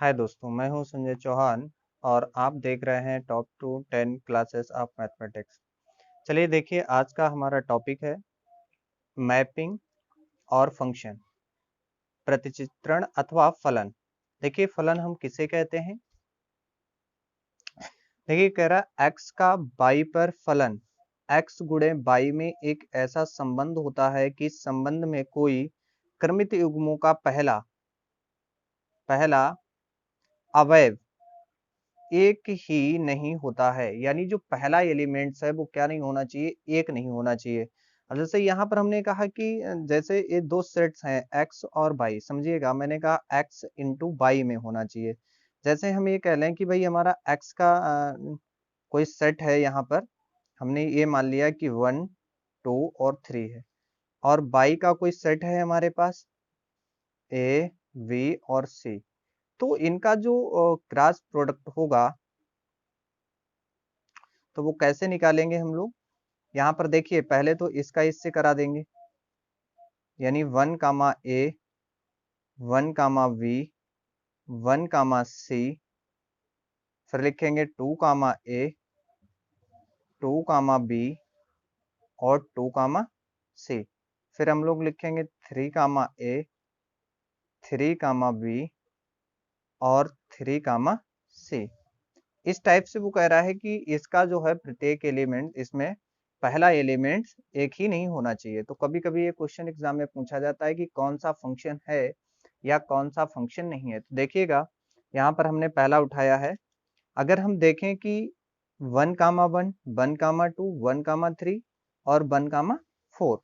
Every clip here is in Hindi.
हाय दोस्तों, मैं हूं संजय चौहान और आप देख रहे हैं top to 10 classes of mathematics. चलिए देखिए, आज का हमारा टॉपिक है मैपिंग और फंक्शन, प्रतिचित्रण अथवा फलन। देखिए, फलन हम किसे कहते हैं? देखिए, कह रहा x का बाई पर फलन, x गुणे बाई में एक ऐसा संबंध होता है कि संबंध में कोई क्रमित युग्मों का पहला पहला अवयव एक ही नहीं होता है। यानी जो पहला एलिमेंट्स है वो क्या नहीं होना चाहिए, एक नहीं होना चाहिए। अब जैसे यहाँ पर हमने कहा कि जैसे ये दो सेट्स हैं x और y, समझिएगा मैंने कहा x इंटू y में होना चाहिए। जैसे हम ये कह लें कि भाई हमारा x का कोई सेट है, यहाँ पर हमने ये मान लिया कि 1 2 और 3 है, और y का कोई सेट है हमारे पास a v और c। तो इनका जो क्रॉस प्रोडक्ट होगा तो वो कैसे निकालेंगे हम लोग? यहाँ पर देखिए, पहले तो इसका इससे करा देंगे, यानी 1 कामा ए, 1 कामा वी, 1 कामा सी, फिर लिखेंगे 2 कामा ए, 2 कामा बी और 2 कामा सी। फिर हम लोग लिखेंगे 3 कामा ए, 3 कामा बी और 3 कामा सी। इस टाइप से वो कह रहा है कि इसका जो है प्रत्येक एलिमेंट, इसमें पहला एलिमेंट एक ही नहीं होना चाहिए। तो कभी कभी ये क्वेश्चन एग्जाम में पूछा जाता है कि कौन सा फंक्शन है या कौन सा फंक्शन नहीं है। तो देखिएगा, यहाँ पर हमने पहला उठाया है। अगर हम देखें कि 1 कामा 1, 1 कामा 2, 1 कामा 3 और 1 कामा 4।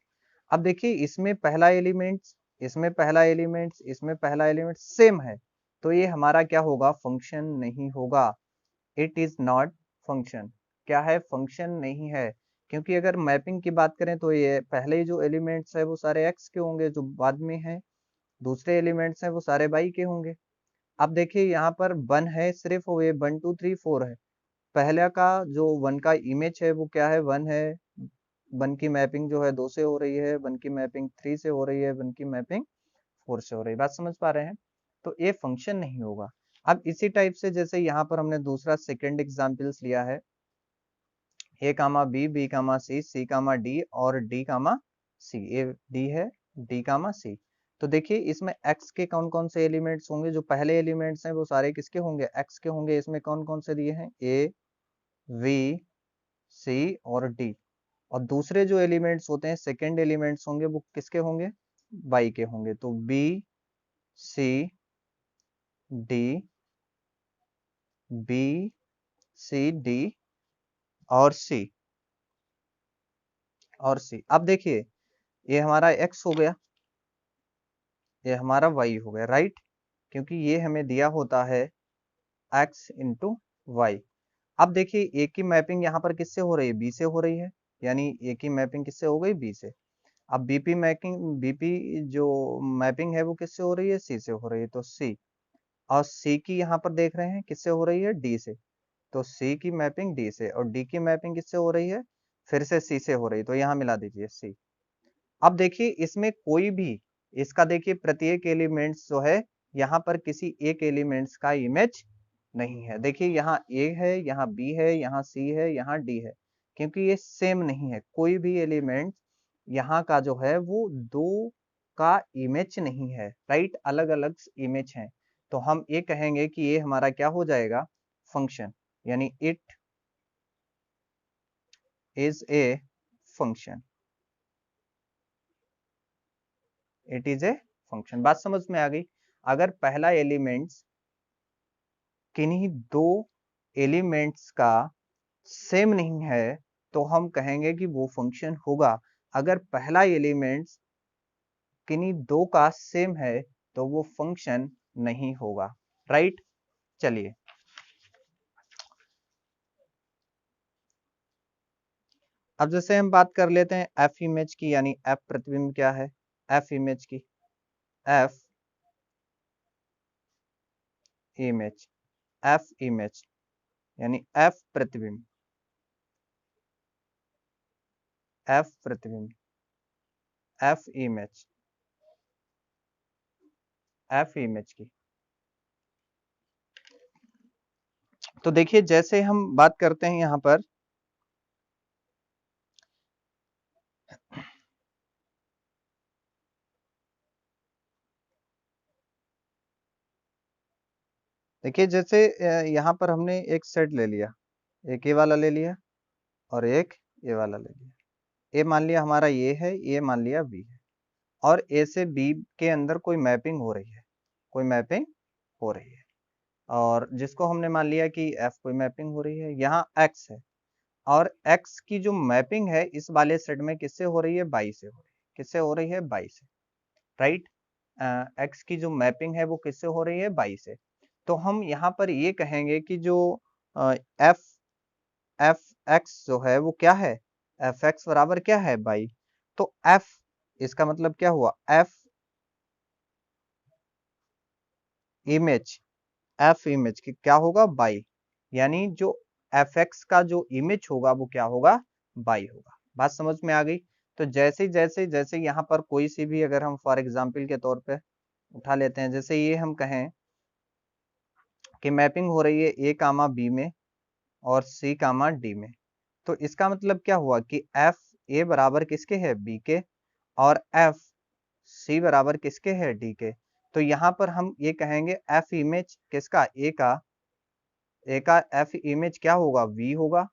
अब देखिए, इसमें पहला एलिमेंट्स, इसमें पहला एलिमेंट्स, इसमें पहला एलिमेंट सेम है, तो ये हमारा क्या होगा? फंक्शन नहीं होगा। It is not function. क्या है? फंक्शन नहीं है। क्योंकि अगर मैपिंग की बात करें तो ये पहले जो एलिमेंट्स है वो सारे एक्स के होंगे, जो बाद में है दूसरे एलिमेंट्स हैं वो सारे वाई के होंगे। अब देखिए, यहाँ पर वन है, सिर्फ वो ये 1 2 3 4 है। पहले का जो वन का इमेज है वो क्या है? वन है। वन की मैपिंग जो है 2 से हो रही है, वन की मैपिंग 3 से हो रही है, वन की मैपिंग 4 से हो रही है। बात समझ पा रहे हैं? तो ये फंक्शन नहीं होगा। अब इसी टाइप से जैसे यहाँ पर हमने दूसरा सेकंड एग्जाम्पल्स लिया है, A comma B, B comma C, C comma D और D comma C. A D है, डी कामा सी। तो देखिए, इसमें x के कौन कौन से एलिमेंट्स होंगे? जो पहले एलिमेंट्स हैं वो सारे किसके होंगे? x के होंगे। इसमें कौन कौन से दिए हैं? a, v, c और d। और दूसरे जो एलिमेंट्स होते हैं, सेकेंड एलिमेंट्स होंगे, वो किसके होंगे? y के होंगे। तो b, c, d, b, c, d और c और c। अब देखिए, ये हमारा x हो गया, ये हमारा y हो गया, राइट? क्योंकि ये हमें दिया होता है x इंटू वाई। अब देखिए, ए की मैपिंग यहाँ पर किससे हो रही है? बी से हो रही है। यानी ए की मैपिंग किससे हो गई? बी से। अब बीपी मैपिंग, बीपी जो मैपिंग है वो किससे हो रही है? सी से हो रही है, तो सी। और सी की यहाँ पर देख रहे हैं किससे हो रही है? डी से। तो सी की मैपिंग डी से, और डी की मैपिंग किससे हो रही है? फिर से सी से हो रही है, तो यहाँ मिला दीजिए सी। अब देखिए, इसमें कोई भी, इसका देखिए प्रत्येक एलिमेंट्स जो है, यहाँ पर किसी एक एलिमेंट्स का इमेज नहीं है। देखिए, यहाँ ए है, यहाँ बी है, यहाँ सी है, यहाँ डी है। क्योंकि ये सेम नहीं है, कोई भी एलिमेंट यहाँ का जो है वो दो का इमेज नहीं है, राइट? अलग अलग इमेज हैं। तो हम ये कहेंगे कि ये हमारा क्या हो जाएगा? फंक्शन। यानी it is a function. It is a function. बात समझ में आ गई? अगर पहला एलिमेंट्स किन्हीं दो एलिमेंट्स का सेम नहीं है तो हम कहेंगे कि वो फंक्शन होगा। अगर पहला एलिमेंट्स किन्हीं दो का सेम है तो वो फंक्शन नहीं होगा, राइट? चलिए, अब जैसे हम बात कर लेते हैं एफ इमेज की, यानी एफ प्रतिबिंब क्या है? एफ इमेज की, एफ इमेज, एफ इमेज यानी एफ प्रतिबिंब, एफ प्रतिबिंब, एफ इमेज, एफ इमेज की। तो देखिए जैसे हम बात करते हैं यहां पर, देखिए जैसे यहाँ पर हमने एक सेट ले लिया, एक ये वाला ले लिया और एक ये वाला ले लिया। ए मान लिया हमारा ये है, ये मान लिया बी है, और ए से बी के अंदर कोई मैपिंग हो रही है, कोई मैपिंग हो रही है, और जिसको हमने मान लिया कि एफ कोई मैपिंग हो रही है। यहाँ एक्स है, और एक्स की जो मैपिंग है इस वाले सेट में किससे हो रही है, बाई से हो रही है। किससे हो रही है, बाई से, राइट। एक्स की जो मैपिंग है वो किससे हो रही है, बाई से। तो हम यहाँ पर ये कहेंगे कि जो एफ एफ एक्स जो है वो क्या है, एफ एक्स बराबर क्या है, बाई। तो एफ, इसका मतलब क्या हुआ, एफ इमेज, एफ इमेज की क्या होगा, बाई। यानी जो एफ एक्स का जो इमेज होगा वो क्या होगा, बाई होगा। बात समझ में आ गई। तो जैसे जैसे जैसे यहाँ पर कोई सी भी, अगर हम फॉर एग्जाम्पल के तौर पे उठा लेते हैं, जैसे ये हम कहें कि मैपिंग हो रही है ए कामा बी में और सी कामा डी में, तो इसका मतलब क्या हुआ कि एफ ए बराबर किसके है, बी के, और एफ सी बराबर किसके है, डी के। तो यहाँ पर हम ये कहेंगे एफ इमेज किसका, ए का एफ इमेज क्या होगा, वी होगा,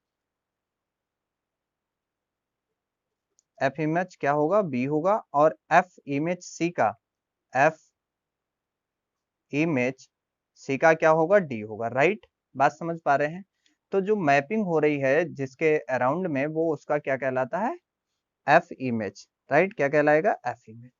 एफ इमेज क्या होगा, बी होगा, और एफ इमेज सी का, एफ इमेज सी का क्या होगा, डी होगा, राइट। बात समझ पा रहे हैं। तो जो मैपिंग हो रही है जिसके अराउंड में, वो उसका क्या कहलाता है, एफ इमेज, राइट। क्या कहलाएगा, एफ इमेज।